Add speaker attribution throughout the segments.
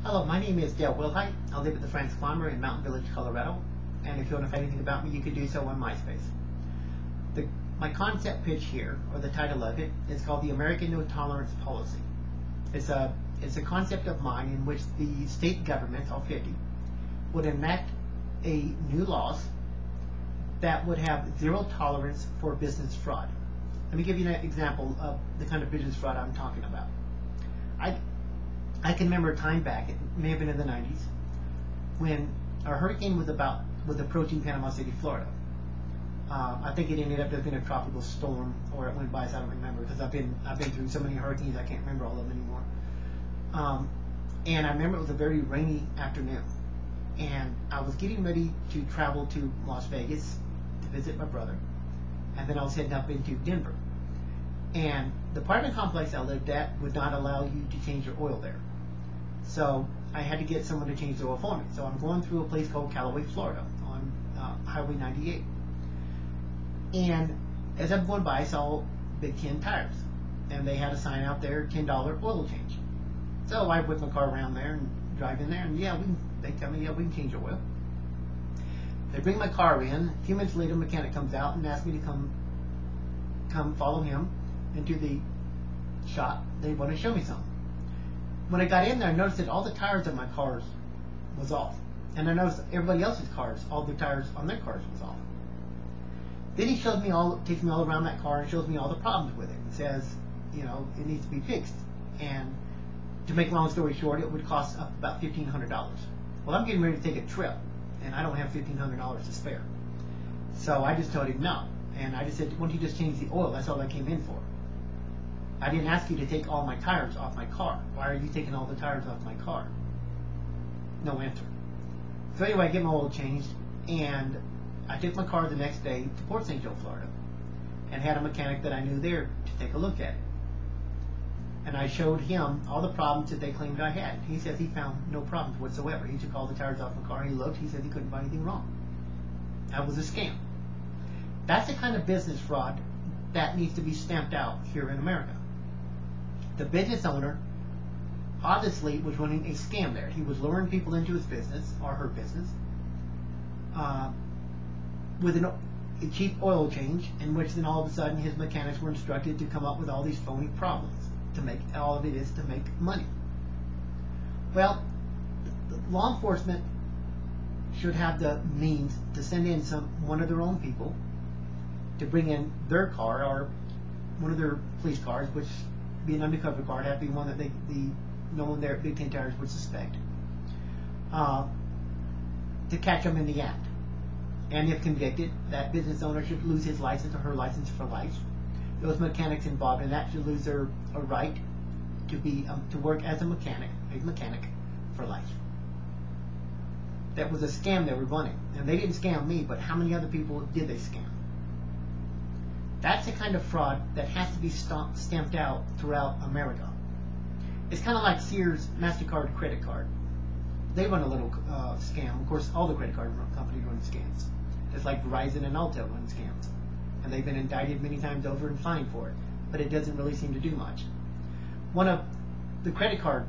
Speaker 1: Hello, my name is Dale Wilhite. I live at the Franz Farmer in Mountain Village, Colorado. And if you want to find anything about me, you can do so on MySpace. My concept pitch here, or the title of it, is called the American No Tolerance Policy. It's a concept of mine in which the state governments, all 50, would enact a new laws that would have zero tolerance for business fraud. Let me give you an example of the kind of business fraud I'm talking about. I can remember a time back, it may have been in the 90s, when a hurricane was approaching Panama City, Florida. I think it ended up being a tropical storm, or it went by, so I don't remember, because I've been through so many hurricanes I can't remember all of them anymore. And I remember it was a very rainy afternoon, and I was getting ready to travel to Las Vegas to visit my brother, and then I was heading up into Denver. And the apartment complex I lived at would not allow you to change your oil there. So I had to get someone to change the oil for me. So I'm going through a place called Callaway, Florida, on Highway 98. And as I'm going by, I saw Big Ten Tires. And they had a sign out there, $10 oil change. So I whip my car around there and drive in there, and they tell me, we can change your oil. They bring my car in. A few minutes later, a mechanic comes out and asks me to come follow him into the shop. They want to show me something. When I got in there, I noticed that all the tires of my cars was off. And I noticed everybody else's cars, all the tires on their cars was off. Then he takes me all around that car and shows me all the problems with it. And says, it needs to be fixed. And to make a long story short, it would cost up about $1,500. Well, I'm getting ready to take a trip, and I don't have $1,500 to spare. So I just told him no. And I just said, why don't you just change the oil? That's all I came in for. I didn't ask you to take all my tires off my car. Why are you taking all the tires off my car? No answer. So anyway, I get my oil changed, and I took my car the next day to Port St. Joe, Florida, and had a mechanic that I knew there to take a look at it. And I showed him all the problems that they claimed I had. He says he found no problems whatsoever. He took all the tires off my car, he looked, he said he couldn't find anything wrong. That was a scam. That's the kind of business fraud that needs to be stamped out here in America. The business owner obviously was running a scam there. He was luring people into his business, or her business, with a cheap oil change, in which then all of a sudden his mechanics were instructed to come up with all these phony problems. All of it is to make money. Well, law enforcement should have the means to send in one of their own people to bring in their car, or one of their police cars, which be an undercover car. It'd have to be one that no one there at Big Ten Tires would suspect, to catch them in the act. And if convicted, that business owner should lose his license or her license for life. Those mechanics involved in that should lose their right to work as a mechanic for life. That was a scam they were running, and they didn't scam me, but how many other people did they scam? That's the kind of fraud that has to be stamped out throughout America. It's kind of like Sears MasterCard credit card. They run a little scam. Of course, all the credit card companies run scams. Just like Verizon and Altel run scams. And they've been indicted many times over and fined for it. But it doesn't really seem to do much. One of the credit card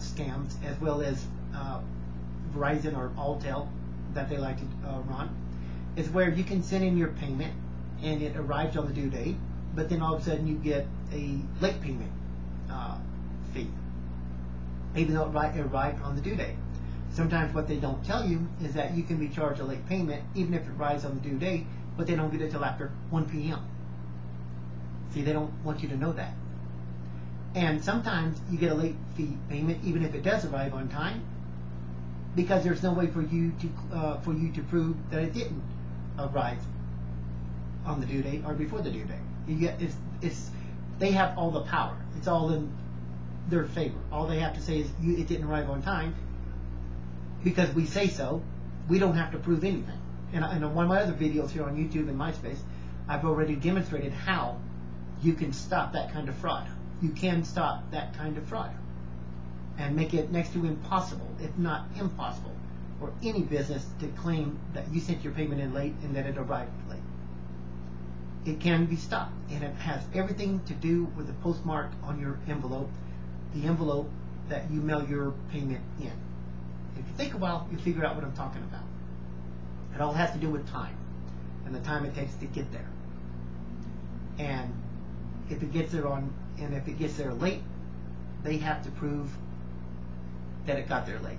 Speaker 1: scams, as well as Verizon or Altel that they like to run, is where you can send in your payment and it arrives on the due date, but then all of a sudden you get a late payment fee, even though it arrived on the due date. Sometimes what they don't tell you is that you can be charged a late payment even if it arrives on the due date, but they don't get it till after 1 p.m. See, they don't want you to know that. And sometimes you get a late fee payment even if it does arrive on time, because there's no way for you to prove that it didn't arrive on the due date or before the due date. They have all the power. It's all in their favor. All they have to say is it didn't arrive on time, because we say so. We don't have to prove anything. And on one of my other videos here on YouTube and MySpace, I've already demonstrated how you can stop that kind of fraud. You can stop that kind of fraud and make it next to impossible, if not impossible, for any business to claim that you sent your payment in late and that it arrived late. It can be stopped, and it has everything to do with the postmark on your envelope. The envelope that you mail your payment in. If you think a while, you'll figure out what I'm talking about. It all has to do with time and the time it takes to get there. And if it gets there late, they have to prove that it got there late.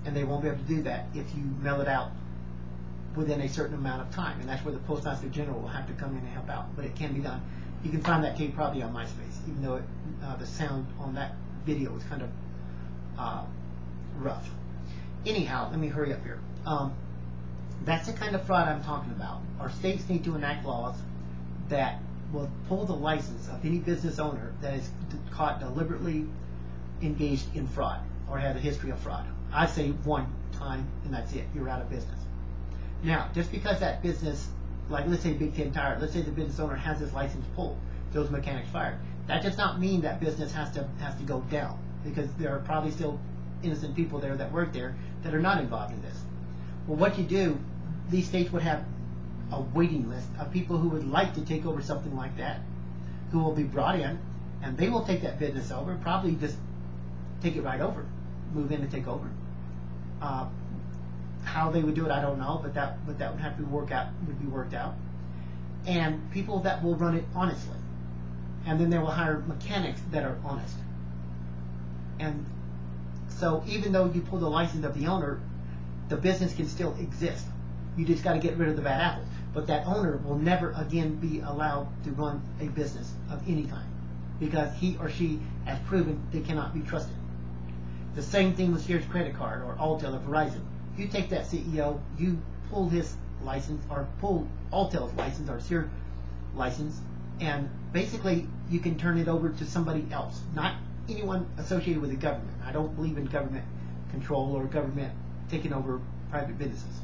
Speaker 1: And they won't be able to do that if you mail it out within a certain amount of time. And that's where the Postmaster General will have to come in and help out. But it can be done. You can find that tape probably on MySpace, even though the sound on that video is kind of rough. Anyhow, let me hurry up here. That's the kind of fraud I'm talking about. Our states need to enact laws that will pull the license of any business owner that is caught deliberately engaged in fraud or has a history of fraud. I say one time and that's it. You're out of business. Now, just because that business, like let's say Big Ten Tire, let's say the business owner has his license pulled, those mechanics fired. That does not mean that business has to go down, because there are probably still innocent people there that work there that are not involved in this. Well, what you do, these states would have a waiting list of people who would like to take over something like that, who will be brought in, and they will take that business over, probably just take it right over, move in and take over. How they would do it, I don't know, but that would have to be worked out. And people that will run it honestly, and then they will hire mechanics that are honest. And so, even though you pull the license of the owner, the business can still exist. You just got to get rid of the bad apples. But that owner will never again be allowed to run a business of any kind, because he or she has proven they cannot be trusted. The same thing with Sears Credit Card or Alltel or Verizon. You take that CEO, you pull his license or pull Alltel's license or Sears license, and basically you can turn it over to somebody else, not anyone associated with the government. I don't believe in government control or government taking over private businesses.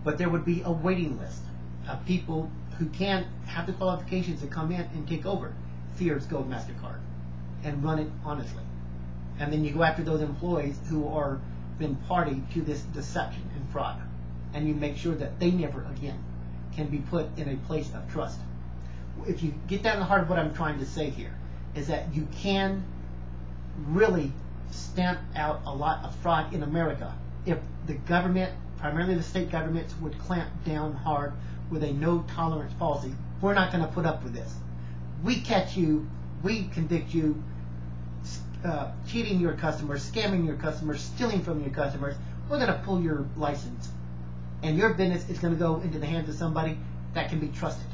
Speaker 1: But there would be a waiting list of people who can have the qualifications to come in and take over Sears Gold MasterCard and run it honestly. And then you go after those employees who are been party to this deception and fraud, and you make sure that they never again can be put in a place of trust. If you get down to the heart of what I'm trying to say here, is that you can really stamp out a lot of fraud in America if the government, primarily the state governments, would clamp down hard with a no tolerance policy. We're not going to put up with this. We catch you, we convict you, cheating your customers, scamming your customers, stealing from your customers, we're going to pull your license. And your business is going to go into the hands of somebody that can be trusted.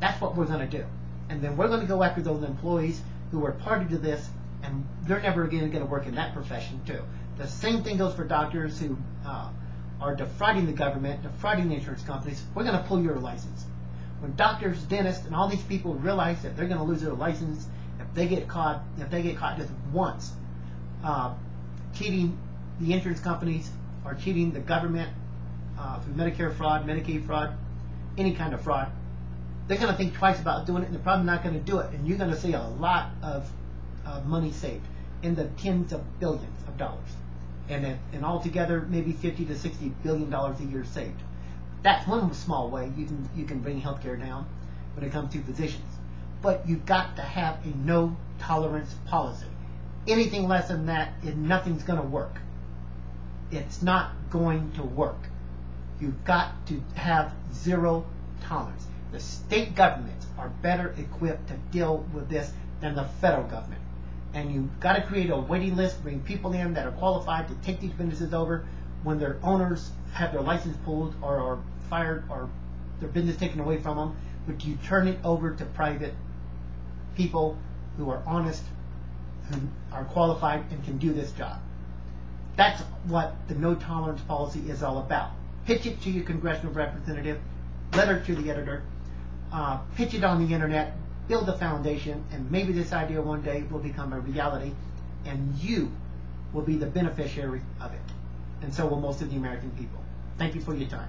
Speaker 1: That's what we're going to do. And then we're going to go after those employees who are party to this, and they're never again going to work in that profession too. The same thing goes for doctors who are defrauding the government, defrauding the insurance companies. We're going to pull your license. When doctors, dentists, and all these people realize that they're going to lose their license if they get caught just once cheating the insurance companies or cheating the government through Medicare fraud, Medicaid fraud, any kind of fraud, they're going to think twice about doing it, and they're probably not going to do it. And you're going to see a lot of money saved in the tens of billions of dollars, and altogether maybe $50 to $60 billion a year saved. That's one small way you can bring healthcare down when it comes to physicians. But you've got to have a no tolerance policy. Anything less than that, nothing's going to work. It's not going to work. You've got to have zero tolerance. The state governments are better equipped to deal with this than the federal government. And you've got to create a waiting list, bring people in that are qualified to take these businesses over when their owners have their license pulled or are fired or their business taken away from them. But you turn it over to private people who are honest, who are qualified and can do this job. That's what the no tolerance policy is all about. Pitch it to your congressional representative, letter to the editor, pitch it on the internet, build a foundation, and maybe this idea one day will become a reality, and you will be the beneficiary of it. And so will most of the American people. Thank you for your time.